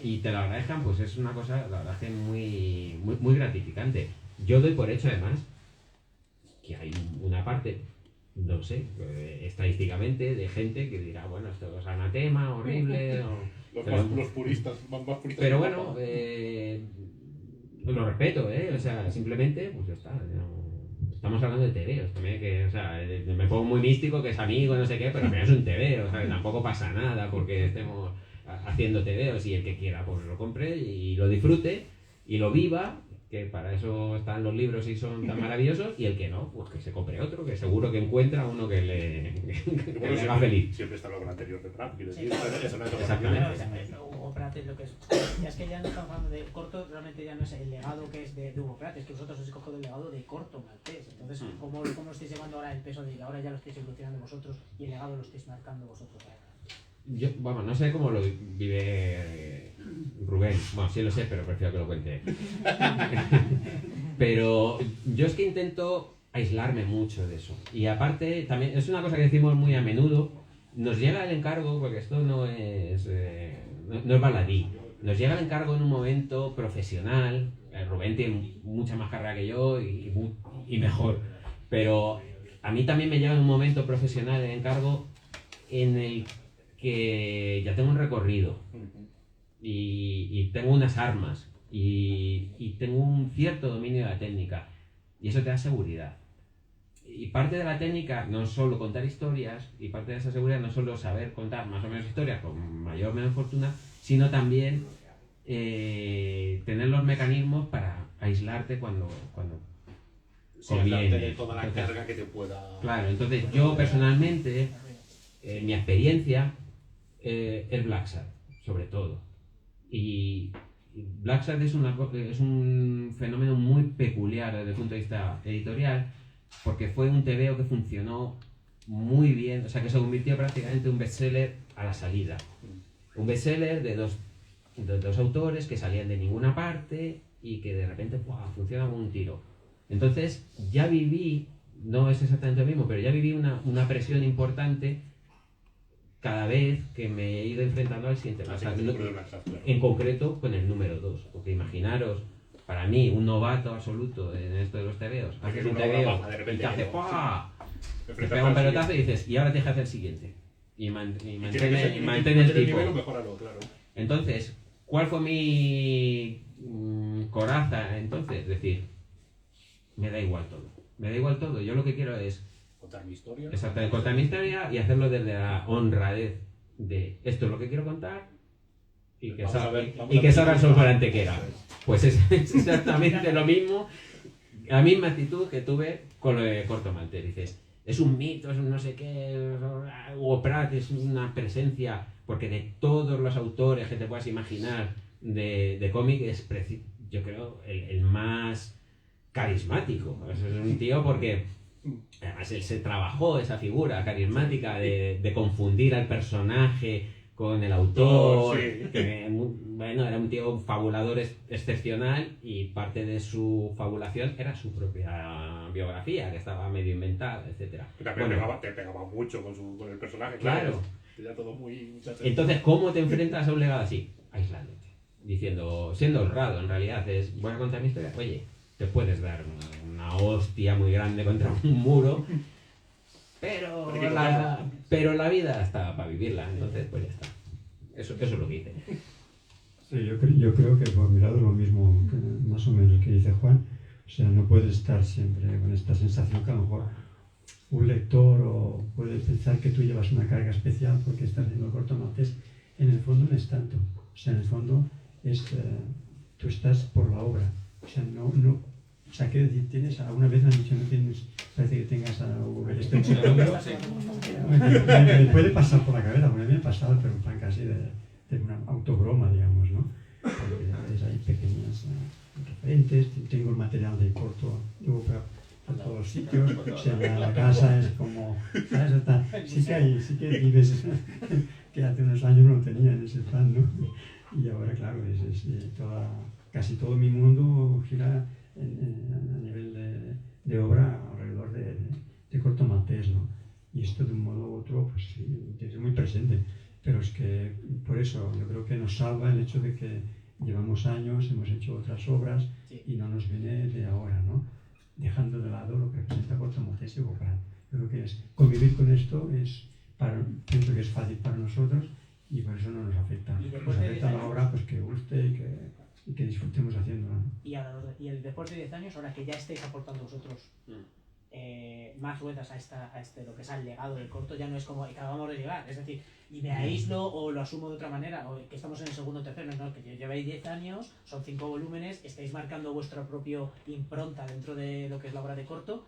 y te lo agradezcan, pues es una cosa, la verdad, que muy, muy, muy gratificante. Yo doy por hecho, además, que hay una parte, no sé, estadísticamente, de gente que dirá, bueno, esto es anatema, horrible... Los puristas, más puristas. Pero bueno, lo respeto, o sea, simplemente, pues ya está. Estamos hablando de tebeos también, que, o sea, me pongo muy místico, que es amigo, no sé qué, pero al final es un tebeo, o sea, que tampoco pasa nada porque estemos haciendo tebeos y el que quiera pues lo compre y lo disfrute y lo viva, que para eso están los libros y son tan maravillosos, y el que no, pues que se compre otro, que seguro que encuentra uno que le haga feliz. Siempre está lo anterior de Prat, quiero decir, sí, eso no es lo exactamente. Hugo Pratt es lo que es. Ya es que ya no estamos hablando de corto, realmente ya no es el legado que es de Hugo Pratt, es que vosotros os cogido el legado de Corto Maltés. Entonces, ¿cómo estáis llevando ahora el peso de que ahora ya lo estáis evolucionando vosotros y el legado lo estáis marcando vosotros? Yo, vamos, no sé cómo lo vive Rubén. Bueno, sí lo sé, pero prefiero que lo cuente. Pero yo es que intento aislarme mucho de eso. Y aparte, también es una cosa que decimos muy a menudo. Nos llega el encargo, porque esto no es baladí. Nos llega el encargo en un momento profesional. Rubén tiene mucha más carrera que yo y mejor. Pero a mí también me llega en un momento profesional el encargo en el que ya tengo un recorrido y tengo unas armas y tengo un cierto dominio de la técnica, y eso te da seguridad. Y parte de la técnica no es solo contar historias, y parte de esa seguridad no es solo saber contar más o menos historias con mayor o menos fortuna, sino también tener los mecanismos para aislarte cuando conviene. De toda la carga que te pueda... Claro, entonces yo personalmente, mi experiencia es Blacksad, sobre todo. Y Blacksad es un fenómeno muy peculiar desde el punto de vista editorial, porque fue un tebeo que funcionó muy bien, o sea, que se convirtió prácticamente en un bestseller a la salida. Un bestseller de dos autores que salían de ninguna parte y que de repente funciona como un tiro. Entonces ya viví, no es exactamente lo mismo, pero ya viví una presión importante cada vez que me he ido enfrentando al siguiente. O sea, en concreto con el número 2, porque imaginaros, para mí, un novato absoluto en esto de los tebeos, haces un tebeo y te hace te pega un pelotazo y dices, y ahora tienes que hacer el siguiente. Y mantén el tipo. Entonces, ¿cuál fue mi coraza entonces? Es decir, me da igual todo. Yo lo que quiero es contar mi historia. Exactamente, contar mi historia y hacerlo desde la honradez de esto es lo que quiero contar y que salga el sol para Antequera. Pues es exactamente lo mismo, la misma actitud que tuve con lo de Corto Maltés. Dices, es un mito, es un no sé qué, Hugo Pratt es una presencia, porque de todos los autores que te puedas imaginar de cómic es, yo creo, el más carismático. Es un tío porque además él se trabajó esa figura carismática de confundir al personaje con el autor, sí. Que bueno, era un tío fabulador excepcional, y parte de su fabulación era su propia biografía, que estaba medio inventada, etc. Te pegaba mucho con el personaje, claro. Era todo muy... Entonces, ¿cómo te enfrentas a un legado así? Aislándote, siendo honrado, en realidad, voy a contar mi historia, oye, te puedes dar una hostia muy grande contra un muro, pero la vida está para vivirla, entonces pues ya está. Eso es lo que hice. Sí, yo creo que por mi lado es lo mismo, más o menos que dice Juan. O sea, no puedes estar siempre con esta sensación que a lo mejor un lector puede pensar que tú llevas una carga especial porque estás haciendo Corto Maltés. En el fondo no es tanto. O sea, en el fondo tú estás por la obra. O sea, o sea, quiero decir, tienes, alguna vez me han dicho, no tienes, parece que tengas algo este me puede pasar por la cabeza, porque a mí me ha pasado, pero en plan casi de una autobroma, digamos, ¿no? Porque ves ahí pequeñas referentes, tengo el material de Corto, por todos los sitios, o sea, la casa es como, ¿sabes? Sí que vives, que hace unos años no tenía en ese plan, ¿no? Y ahora, claro, casi todo mi mundo gira a nivel de obra alrededor de Corto Maltés, ¿no? Y esto de un modo u otro, pues sí, es muy presente. Pero es que por eso yo creo que nos salva el hecho de que llevamos años, hemos hecho otras obras y no nos viene de ahora, ¿no? Dejando de lado lo que representa Corto Maltés y Hugo Pratt. Yo creo que convivir con esto pienso que es fácil para nosotros y por eso no nos afecta. Nos afecta la obra, pues que guste y que disfrutemos haciéndola, ¿no? Y después de 10 años, ahora que ya estáis aportando vosotros más ruedas a lo que es al legado del corto, ya no es como que acabamos de llegar, es decir, y me aíslo o lo asumo de otra manera, o que estamos en el segundo o tercero, no, que lleváis 10 años, son 5 volúmenes, estáis marcando vuestra propia impronta dentro de lo que es la obra de corto,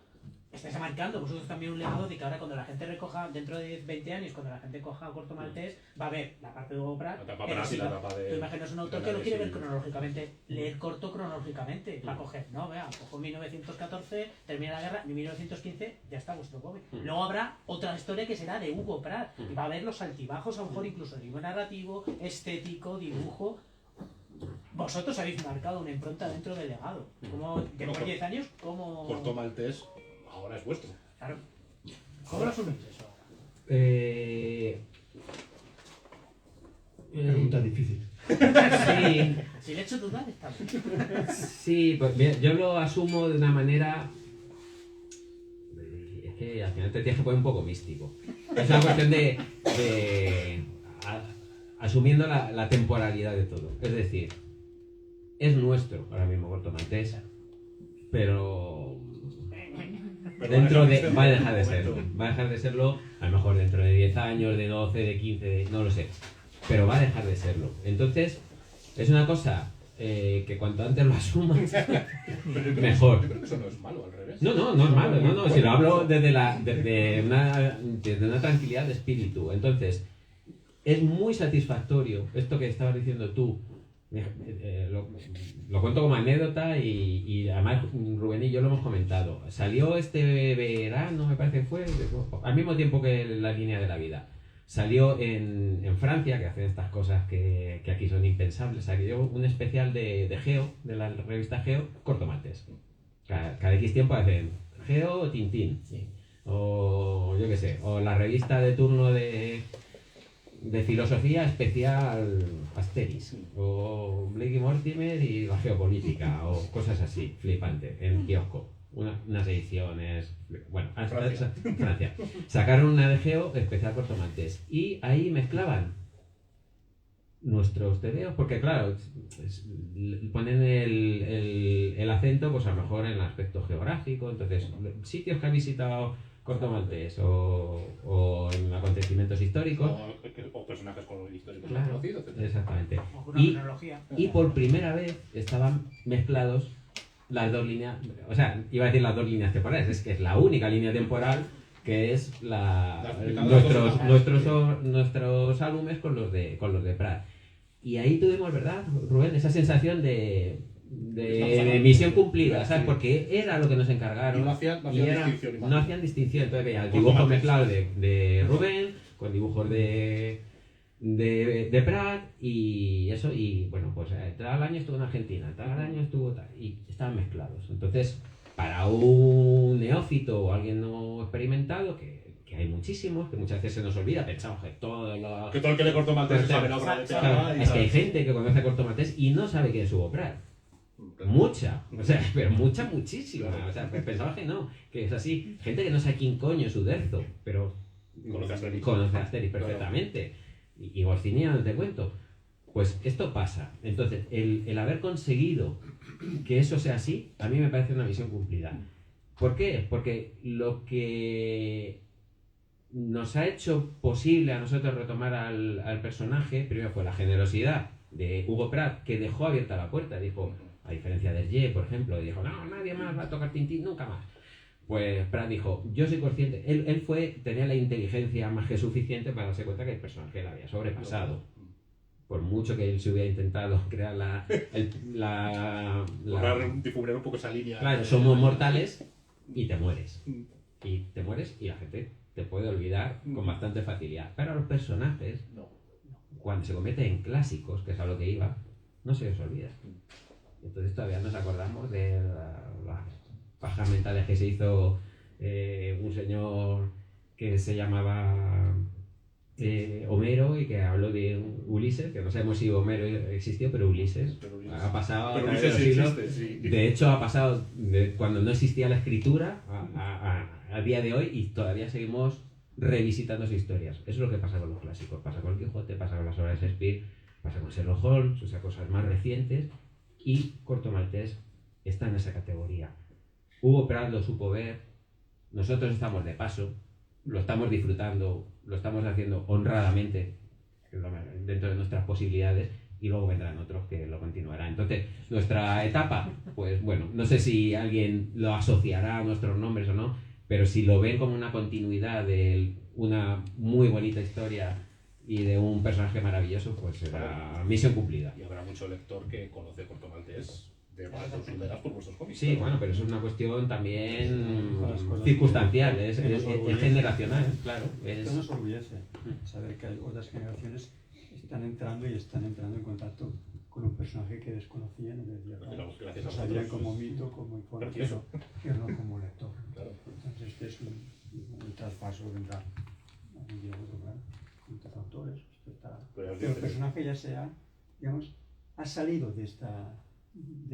estáis marcando vosotros también un legado de que ahora cuando la gente recoja, dentro de 20 años, cuando la gente coja Corto Maltés, va a ver la parte de Hugo Pratt, la etapa Pratt y la etapa de... Tú imaginas un autor que lo quiere ver cronológicamente, leer corto cronológicamente, va a coger, no, vea, cojo 1914, termina la guerra, en 1915 ya está vuestro cómic. Luego habrá otra historia que será de Hugo Pratt, y va a haber los altibajos, a lo mejor incluso de nivel narrativo, estético, dibujo. Vosotros habéis marcado una impronta dentro del legado. Como después de 10 años, ¿cómo...? Corto Maltés ahora es vuestro. Claro. ¿Cómo lo asumís eso ahora? Pregunta difícil. Sí. Si le he hecho dudar, está bien. Sí, pues bien, yo lo asumo de una manera... Es que al final te tienes que poner un poco místico. Es una cuestión de asumiendo la temporalidad de todo. Es decir, es nuestro ahora mismo Corto Maltés, pero dentro de... va a dejar de serlo. Va a dejar de serlo a lo mejor dentro de 10 años, de 12, de 15, no lo sé. Pero va a dejar de serlo. Entonces, es una cosa que cuanto antes lo asumas, mejor. Yo creo que eso no es malo, al revés. No es malo. No, si lo hablo desde una tranquilidad de espíritu. Entonces, es muy satisfactorio esto que estabas diciendo tú. Lo cuento como anécdota y además Rubén y yo lo hemos comentado. Salió este verano, me parece que fue, al mismo tiempo que La línea de la vida. Salió en Francia, que hacen estas cosas que aquí son impensables, salió un especial de Geo, de la revista Geo, Corto Maltés. Cada X tiempo hacen Geo o Tintín, sí. O yo qué sé, o la revista de turno de filosofía especial Asterix, o Blake y Mortimer y la geopolítica, o cosas así, flipante, en kiosco. Unas ediciones, bueno, Francia. Sacaron una de Geo especial Corto Maltés y ahí mezclaban nuestros tebeos, porque claro, ponen el acento pues a lo mejor en el aspecto geográfico, entonces sitios que ha visitado Corto Maltés o en acontecimientos históricos o personajes históricos claro, conocidos, etc. Exactamente. Una Y por primera vez estaban mezclados las dos líneas, o sea, iba a decir las dos líneas temporales, es que es la única línea temporal que es nuestros álbumes con los de Pratt. Y ahí tuvimos, ¿verdad, Rubén? Esa sensación de misión cumplida, ¿sabes? Porque era lo que nos encargaron. Y no hacían distinción. Entonces veía el dibujo mezclado de Rubén con dibujos de Pratt y eso, y bueno, pues tal año estuvo en Argentina, tal año estuvo tal, y estaban mezclados. Entonces, para un neófito o alguien no experimentado, que hay muchísimos, que muchas veces se nos olvida, pensamos que todo el que le Corto Maltés sabe la obra de Pratt. Es que hay gente que conoce Corto Maltés y no sabe quién es Hugo Pratt. Mucha, o sea, pero muchísima. O sea, pensaba que no, que es así. Gente que no sabe quién coño es Uderzo, pero conoce a Asterix perfectamente. Claro. Y Goscinny, no te cuento. Pues esto pasa. Entonces, el haber conseguido que eso sea así, a mí me parece una misión cumplida. ¿Por qué? Porque lo que nos ha hecho posible a nosotros retomar al personaje, primero fue la generosidad de Hugo Pratt, que dejó abierta la puerta, dijo, a diferencia de Hergé, por ejemplo, dijo, no, nadie más va a tocar Tintín, nunca más. Pues Pratt dijo, yo soy consciente, él tenía la inteligencia más que suficiente para darse cuenta que el personaje la había sobrepasado. Por mucho que él se hubiera intentado crear difuminar un poco esa línea. Claro, somos mortales y te mueres. Y te mueres y la gente te puede olvidar con bastante facilidad. Pero a los personajes, cuando se convierten en clásicos, que es a lo que iba, no se les olvida. Entonces todavía nos acordamos de las pajas mentales que se hizo un señor que se llamaba Homero y que habló de Ulises, que no sabemos si Homero existió, pero Ulises ha pasado a través de los siglos. Sí. De hecho, ha pasado de cuando no existía la escritura a día de hoy y todavía seguimos revisitando esas historias. Eso es lo que pasa con los clásicos. Pasa con el Quijote, pasa con las obras de Shakespeare, pasa con Sherlock Holmes, o sea, cosas más recientes. Y Corto Maltés está en esa categoría. Hugo Pratt lo supo ver nosotros estamos de paso, lo estamos disfrutando, lo estamos haciendo honradamente, dentro de nuestras posibilidades, y luego vendrán otros que lo continuarán. Entonces, nuestra etapa, pues bueno, no sé si alguien lo asociará a nuestros nombres o no, pero si lo ven como una continuidad de una muy bonita historia y de un personaje maravilloso, pues será misión cumplida. Y habrá mucho lector que conoce Corto Maltés de Baratos Ulderas por vuestros cómics. Sí, bueno, pero eso es una cuestión también circunstancial, es generacional, claro. Esto nos orgullece saber que hay otras generaciones están entrando en contacto con un personaje que desconocían, y decían, lo sabían como mito, como información, pero no como lector. Claro. Entonces este es un traspaso que vendrá a un día u otro, claro, con otros autores. Pero el personaje ya ha salido de esta...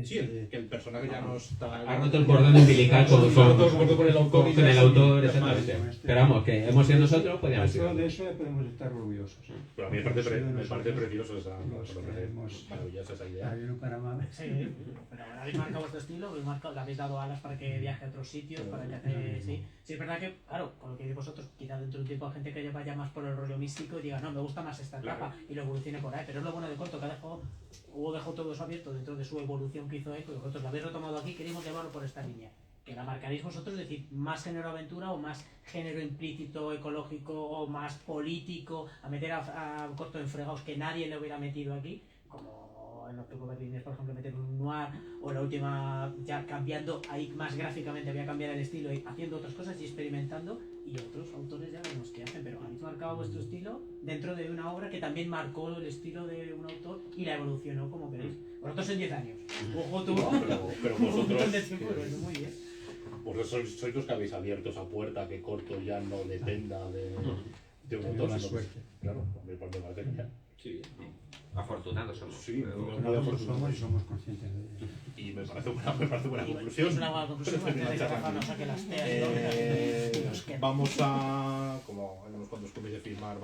Sí, que el personaje ya no está... Ha roto el cordón umbilical con el autor, exactamente. Pero vamos, que hemos sido nosotros, podríamos ser. De eso ya podemos estar orgullosos. Pero a mí me parece precioso maravillosa esa idea. Sí, pero ahora habéis marcado vuestro estilo, le habéis dado alas para que viaje a otros sitios, para que hace... Sí, es verdad que, claro, con lo que decís vosotros, quizás dentro de un tiempo hay gente que vaya más por el rollo místico y diga, no, me gusta más esta etapa, y lo evolucione por ahí. Pero es lo bueno de Corto, que dejó todo eso abierto dentro de su evolución que hizo Eco, y vosotros lo habéis retomado aquí, queríamos llevarlo por esta línea. Que la marcaréis vosotros, es decir, más género aventura o más género implícito, ecológico o más político, a meter a Corto en fregados que nadie le hubiera metido aquí, como en Nocturno Berlinés, por ejemplo, meter un noir, o la última ya cambiando ahí más gráficamente, voy a cambiar el estilo y haciendo otras cosas y experimentando, y otros autores ya vemos qué hacen, pero habéis marcado vuestro estilo dentro de una obra que también marcó el estilo de un autor y la evolucionó como queréis. Vosotros en 10 años. Ojo tú. Pero vosotros... muy bien. Vosotros sois los que habéis abierto esa puerta que Corto ya no dependa de un autor. Claro, me parece genial. Sí, afortunados somos. Sí, nosotros somos y somos conscientes de ello. Y me parece buena conclusión. Es una buena conclusión. Vamos a, como en unos cuantos cómics de firmar,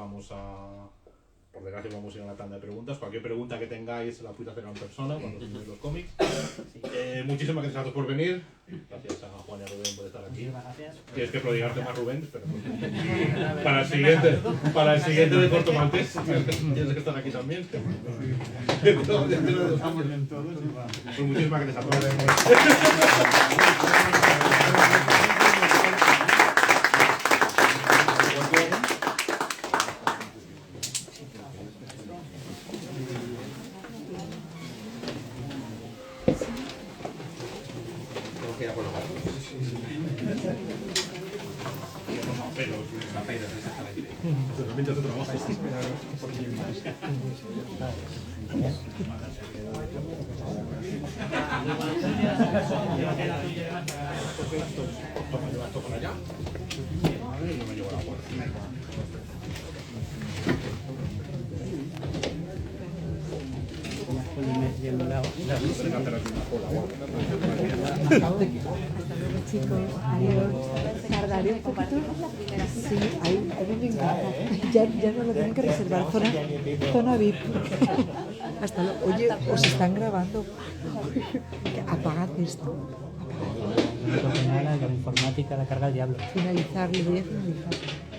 por desgracia vamos a ir a una tanda de preguntas. Cualquier pregunta que tengáis la podéis hacer en persona cuando firméis los cómics. Muchísimas gracias por venir. Gracias a Juan y a Rubén por estar aquí. Tienes que prodigarte más, Rubén, pero para el siguiente de Corto Maltés tienes que estar aquí también. Pues muchísimas gracias a todos. Chicos, adiós. Tardaré un poquito. Sí, ahí me encanta. Ya no lo tienen que reservar. Zona VIP. Hasta luego. Oye, os están grabando. Apagad esto. La informática la carga el diablo. Finalizar, le voy a finalizar.